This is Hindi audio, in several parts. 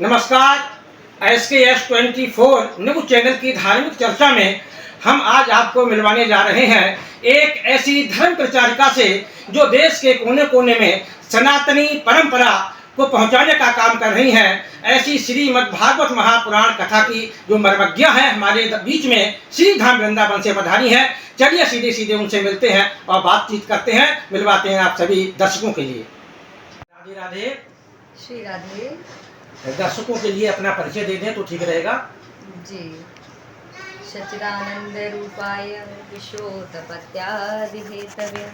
नमस्कार। SKS24 न्यूज चैनल की धार्मिक चर्चा में हम आज आपको मिलवाने जा रहे हैं एक ऐसी धर्म प्रचारिका से जो देश के कोने कोने में सनातनी परंपरा को पहुंचाने का काम कर रही हैं। ऐसी श्रीमद् भागवत महापुराण कथा की जो मर्मज्ञ है हमारे बीच में श्री धाम वृंदावन से पधारी है। चलिए सीधे सीधे उनसे मिलते हैं और बातचीत करते हैं, मिलवाते हैं आप सभी दर्शकों के लिए। राधे राधे। श्री राधे। दर्शकों के लिए अपना परिचय दे दें तो ठीक रहेगा जी। सच्चिदानंद रूपाय विश्वोत्पत्त्यादिहेतवे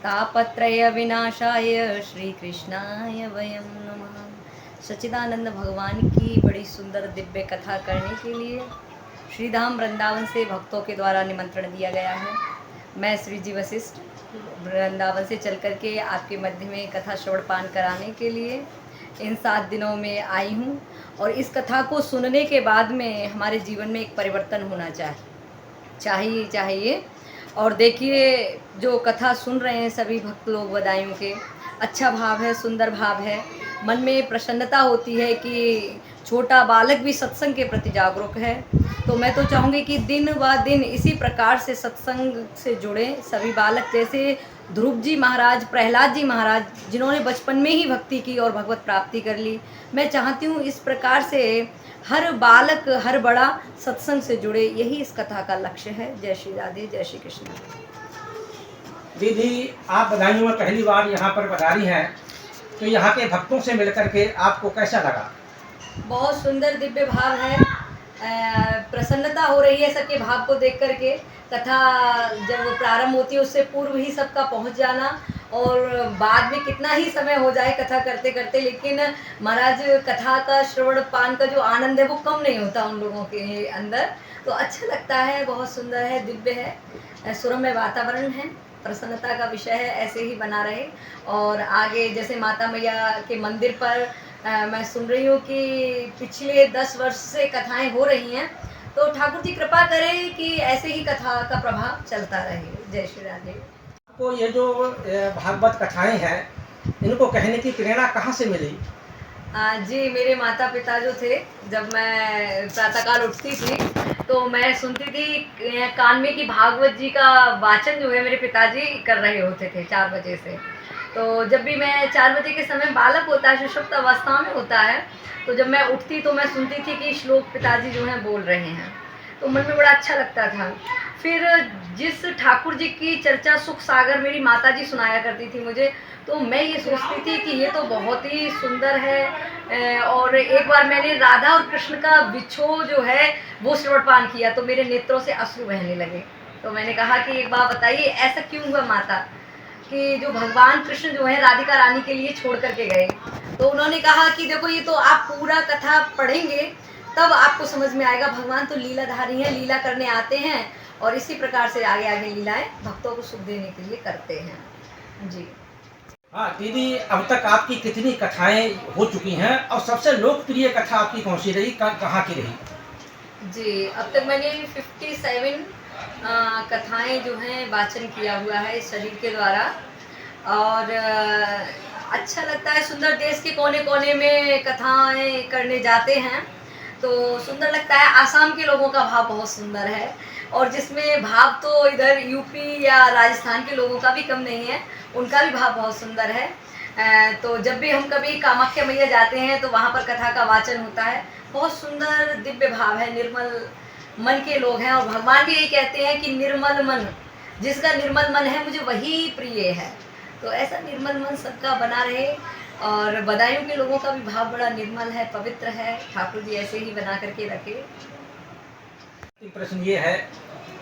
तापत्रय विनाशाय श्री कृष्णाय वयं नमः। सच्चिदानंद भगवान की बड़ी सुंदर दिव्य कथा करने के लिए श्री धाम वृंदावन से भक्तों के द्वारा निमंत्रण दिया गया है। मैं श्री जी वशिष्ठ वृंदावन से चल करके आपके मध्य में कथा श्रवण पान कराने के लिए इन 7 दिनों में आई हूँ। और इस कथा को सुनने के बाद में हमारे जीवन में एक परिवर्तन होना चाहिए। और देखिए, जो कथा सुन रहे हैं सभी भक्त लोग बदायूं के, अच्छा भाव है, सुंदर भाव है, मन में प्रसन्नता होती है कि छोटा बालक भी सत्संग के प्रति जागरूक है। तो मैं तो चाहूँगी कि दिन ब दिन इसी प्रकार से सत्संग से जुड़े सभी बालक, जैसे ध्रुव जी महाराज, प्रहलाद जी महाराज, जिन्होंने बचपन में ही भक्ति की और भगवत प्राप्ति कर ली। मैं चाहती हूँ इस प्रकार से हर बालक, हर बड़ा सत्संग से जुड़े, यही इस कथा का लक्ष्य है। जय श्री राधे, जय श्री कृष्ण। दीदी, आप बदायूं में पहली बार यहाँ पर पधारी हैं, तो यहाँ के भक्तों से मिलकर के आपको कैसा लगा? बहुत सुंदर दिव्य भाव है, प्रसन्नता हो रही है सबके भाव को देख करके। कथा जब प्रारंभ होती है उससे पूर्व ही सबका पहुंच जाना, और बाद में कितना ही समय हो जाए कथा करते करते, लेकिन महाराज कथा का श्रवण पान का जो आनंद है वो कम नहीं होता उन लोगों के अंदर। तो अच्छा लगता है, बहुत सुंदर है, दिव्य है, सुरम्य वातावरण है, प्रसन्नता का विषय है, ऐसे ही बना रहे। और आगे जैसे माता मैया के मंदिर पर मैं सुन रही हूँ कि पिछले 10 वर्ष से कथाएं हो रही हैं, तो ठाकुर जी कृपा करें कि ऐसे ही कथा का प्रभाव चलता रहे। जय श्री राधे। आपको ये जो भागवत कथाएं हैं, इनको कहने की प्रेरणा कहाँ से मिली? जी, मेरे माता पिता जो थे, जब मैं प्रातःकाल उठती थी तो मैं सुनती थी कान में कि भागवत जी का वाचन जो है मेरे पिताजी कर रहे होते थे 4 बजे से। तो जब भी मैं 4 बजे के समय, बालक होता है, सुषुप्त अवस्था में होता है, तो जब मैं उठती तो मैं सुनती थी कि श्लोक पिताजी जो हैं बोल रहे हैं, तो मन में बड़ा अच्छा लगता था। फिर जिस ठाकुर जी की चर्चा सुख सागर मेरी माता जी सुनाया करती थी मुझे, तो मैं ये सोचती थी कि ये तो बहुत ही सुंदर है। और एक बार मैंने राधा और कृष्ण का विछोह जो है वो श्रवण पान किया, तो मेरे नेत्रों से अश्रु बहने लगे। तो मैंने कहा कि एक बात बताइए, ऐसा क्यों हुआ माता कि जो भगवान कृष्ण जो है राधिका रानी के लिए छोड़ करके गए? तो उन्होंने कहा कि देखो, ये तो आप पूरा कथा पढ़ेंगे तब आपको समझ में आएगा। भगवान तो लीलाधारी हैं, लीला करने आते हैं, और इसी प्रकार से आगे आगे लीलाएं भक्तों को सुख देने के लिए करते हैं। जी हाँ दीदी, अब तक आपकी कितनी कथाएं हो चुकी हैं और सबसे लोकप्रिय कथा आपकी कौन सी रही, कहाँ की रही? जी, अब तक मैंने 57 कथाएं जो हैं वाचन किया हुआ है इस शरीर के द्वारा। और अच्छा लगता है, सुंदर, देश के कोने कोने में कथाएं करने जाते हैं तो सुंदर लगता है। आसाम के लोगों का भाव बहुत सुंदर है, और जिसमें भाव तो इधर यूपी या राजस्थान के लोगों का भी कम नहीं है, उनका भी भाव बहुत सुंदर है। तो जब भी हम कभी कामाख्या मैया जाते हैं तो वहाँ पर कथा का वाचन होता है, बहुत सुंदर दिव्य भाव है, निर्मल मन के लोग हैं। और भगवान भी यही कहते हैं कि निर्मल मन, जिसका निर्मल मन है मुझे वही प्रिय है। तो ऐसा निर्मल मन सबका बना रहे, और बदायूं के लोगों का भी भाव बड़ा निर्मल है, पवित्र है। ठाकुर जी ऐसे ही बना करके रखे। प्रश्न ये है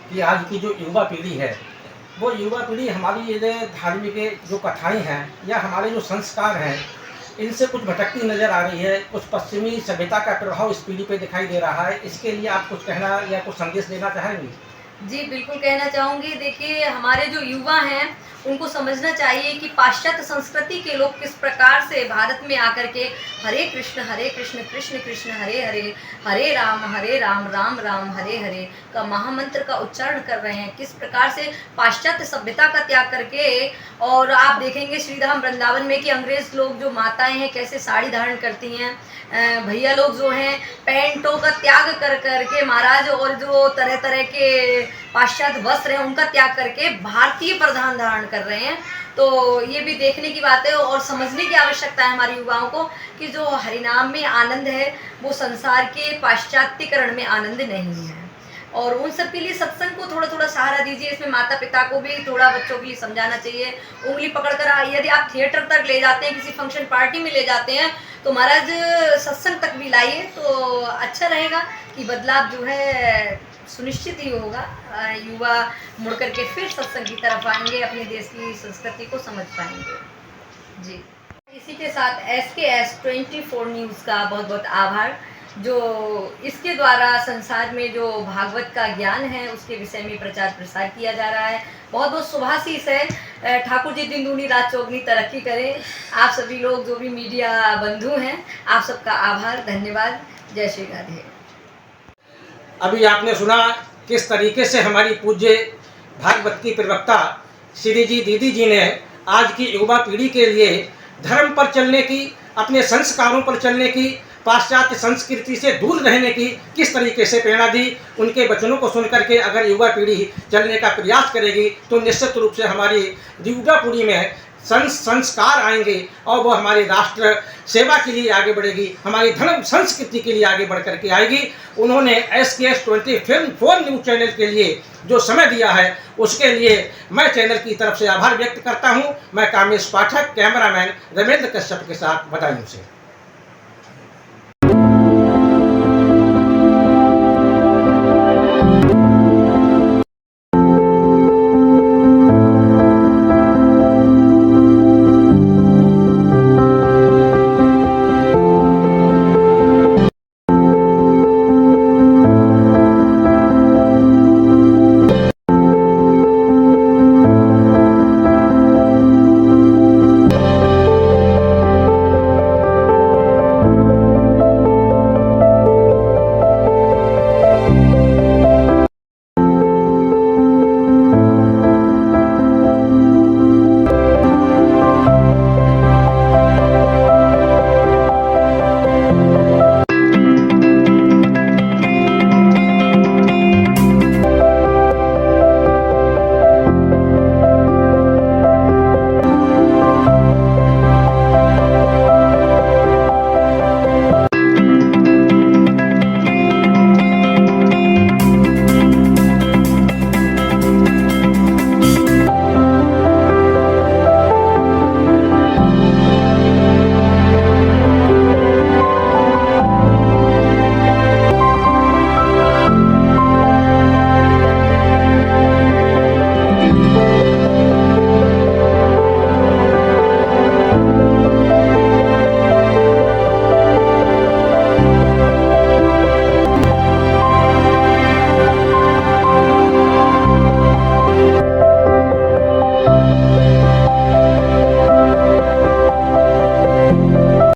कि आज की जो युवा पीढ़ी है, वो युवा पीढ़ी हमारी ये धार्मिक जो कथाएं हैं या हमारे जो संस्कार हैं, इनसे कुछ भटकती नज़र आ रही है। कुछ पश्चिमी सभ्यता का प्रभाव इस पीढ़ी पे दिखाई दे रहा है। इसके लिए आप कुछ कहना या कुछ संदेश देना चाहेंगे? जी, बिल्कुल कहना चाहूँगी। देखिए, हमारे जो युवा हैं, उनको समझना चाहिए कि पाश्चात्य संस्कृति के लोग किस प्रकार से भारत में आकर के हरे कृष्ण, कृष्ण कृष्ण, हरे हरे, हरे राम, राम राम, हरे हरे का महामंत्र का उच्चारण कर रहे हैं। किस प्रकार से पाश्चात्य सभ्यता का त्याग करके, और आप देखेंगे श्रीधाम वृंदावन में कि अंग्रेज़ लोग जो माताएँ हैं, कैसे साड़ी धारण करती हैं। भैया लोग जो हैं, पैंटों का त्याग कर कर के महाराज, और जो तरह-तरह के पाश्चात्य वस्त्र हैं उनका त्याग करके भारतीय परिधान धारण कर रहे हैं। तो ये भी देखने की बात है और समझने की आवश्यकता है हमारे युवाओं को कि जो हरिनाम में आनंद है वो संसार के पाश्चात्यकरण में आनंद नहीं है। और उन सब के लिए सत्संग को थोड़ा-थोड़ा सहारा दीजिए। इसमें माता-पिता को भी थोड़ा बच्चों के लिए समझाना चाहिए। उँगली पकड़कर यदि आप थिएटर तक ले जाते हैं, किसी फंक्शन पार्टी में ले जाते हैं, तो महाराज सत्संग तक भी लाइए, तो अच्छा रहेगा कि बदलाव जो है सुनिश्चित ही होगा। युवा मुड़ कर के फिर सत्संग की तरफ आएँगे, अपने देश की संस्कृति को समझ पाएँगे। जी। इसी के साथ SKS 24 न्यूज़ का बहुत-बहुत आभार, जो इसके द्वारा संसार में जो भागवत का ज्ञान है उसके विषय में प्रचार प्रसार किया जा रहा है। बहुत-बहुत शुभाशीष है। ठाकुर जी दिन दूनी रात चौगुनी तरक्की करें। आप सभी लोग जो भी मीडिया बंधु हैं, आप सबका आभार, धन्यवाद। जय श्री राधे। अभी आपने सुना किस तरीके से हमारी पूज्य भागवत की प्रवक्ता श्री जी दीदी जी ने आज की युवा पीढ़ी के लिए धर्म पर चलने की, अपने संस्कारों पर चलने की, पाश्चात्य संस्कृति से दूर रहने की किस तरीके से प्रेरणा दी। उनके वचनों को सुनकर के अगर युवा पीढ़ी चलने का प्रयास करेगी तो निश्चित रूप से हमारी युवा पीढ़ी में संस्कार आएंगे और वो हमारे राष्ट्र सेवा के लिए आगे बढ़ेगी, हमारी धर्म संस्कृति के लिए आगे बढ़ करके आएगी। उन्होंने SKS 24 न्यूज़ चैनल के लिए जो समय दिया है उसके लिए मैं चैनल की तरफ से आभार व्यक्त करता हूं। मैं कामेश पाठक, कैमरामैन रमेंद्र कश्यप के साथ बदायूं से।